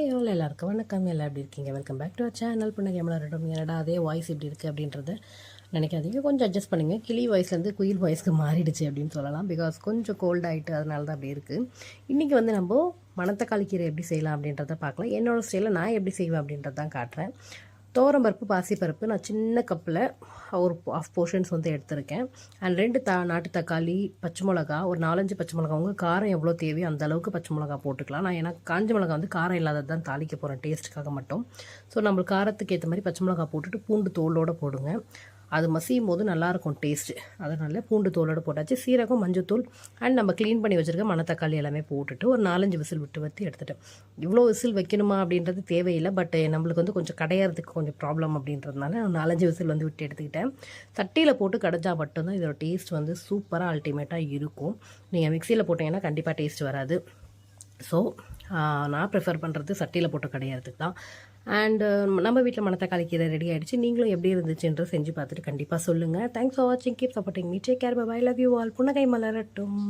Hi all எல்லாருக்கும் வணக்கம். எல்லாம் எப்படி இருக்கீங்க? Welcome back to our channel. புன்னகை மலரட்டும். என்னடா அதே வாய்ஸ் எப்படி இருக்குது அப்படின்றத நினைக்காதீங்க, கொஞ்சம் அட்ஜஸ்ட் பண்ணுங்கள். கிளி வாய்ஸ்லேருந்து குயில் வாய்ஸ்க்கு மாறிடுச்சு அப்படின்னு சொல்லலாம். பிகாஸ் கொஞ்சம் கோல்ட் ஆகிட்டு அதனால தான் அப்படி இருக்குது. இன்றைக்கி வந்து நம்ம மணத்தக்காளி கீரை எப்படி செய்யலாம் அப்படின்றத பார்க்கலாம். என்னோடய ஸ்டைலில் நான் எப்படி செய்வேன் அப்படின்றத தான் காட்டுறேன். துவரம்பருப்பு, பாசிப்பருப்பு நான் சின்ன கப்பில் ஒரு ஆஃப் போர்ஷன்ஸ் வந்து எடுத்திருக்கேன். அண்ட் 2 நாட்டு தக்காளி, பச்சை மிளகா, ஒரு 4-5 பச்சை மிளகா. உங்கள் காரம் எவ்வளோ தேவையோ அந்த அளவுக்கு பச்சை மிளகா போட்டுக்கலாம். நான் ஏன்னா காஞ்ச மிளகா வந்து காரம் இல்லாதது தான் தாளிக்க போகிறேன், டேஸ்ட்டுக்காக மட்டும். ஸோ நம்மளுக்கு காரத்துக்கு ஏற்ற மாதிரி பச்சை மிளகா போட்டுட்டு பூண்டு தோலோடு போடுங்க. அது மசியும் போது நல்லாயிருக்கும் டேஸ்ட்டு. அதனால் பூண்டு தோலோடு போட்டாச்சு. சீரகம், மஞ்சத்தூள் அண்ட் நம்ம க்ளீன் பண்ணி வச்சுருக்க மணத்தக்காளி எல்லாமே போட்டுட்டு ஒரு 4-5 விசில் விட்டு எடுத்துட்டேன். இவ்வளோ விசில் வைக்கணுமா அப்படின்றது தேவையில்லை. பட் நம்மளுக்கு வந்து கொஞ்சம் கடையிறதுக்கு கொஞ்சம் ப்ராப்ளம் அப்படின்றதுனால 4-5 விசில் வந்து விட்டு எடுத்துக்கிட்டேன். சட்டியில் போட்டு கடைஞ்சா மட்டும்தான் இதோட டேஸ்ட் வந்து சூப்பராக அல்டிமேட்டாக இருக்கும். நீங்கள் மிக்சியில் போட்டிங்கன்னா கண்டிப்பாக டேஸ்ட் வராது. ஸோ நான் ப்ரிஃபர் பண்ணுறது சட்டியில் போட்டு கடையிறதுக்கு தான். அண்டு நம்ம வீட்டில் மணத்தக்காளி கீரை ரெடி ஆகிடுச்சு. நீங்களும் எப்படி இருந்துச்சுன்ற செஞ்சு பார்த்துட்டு கண்டிப்பாக சொல்லுங்கள். தேங்க்ஸ் ஃபார் வாட்சிங். Keep supporting me. Take care. Bye. Love you all. புன்னகை மலரட்டும்.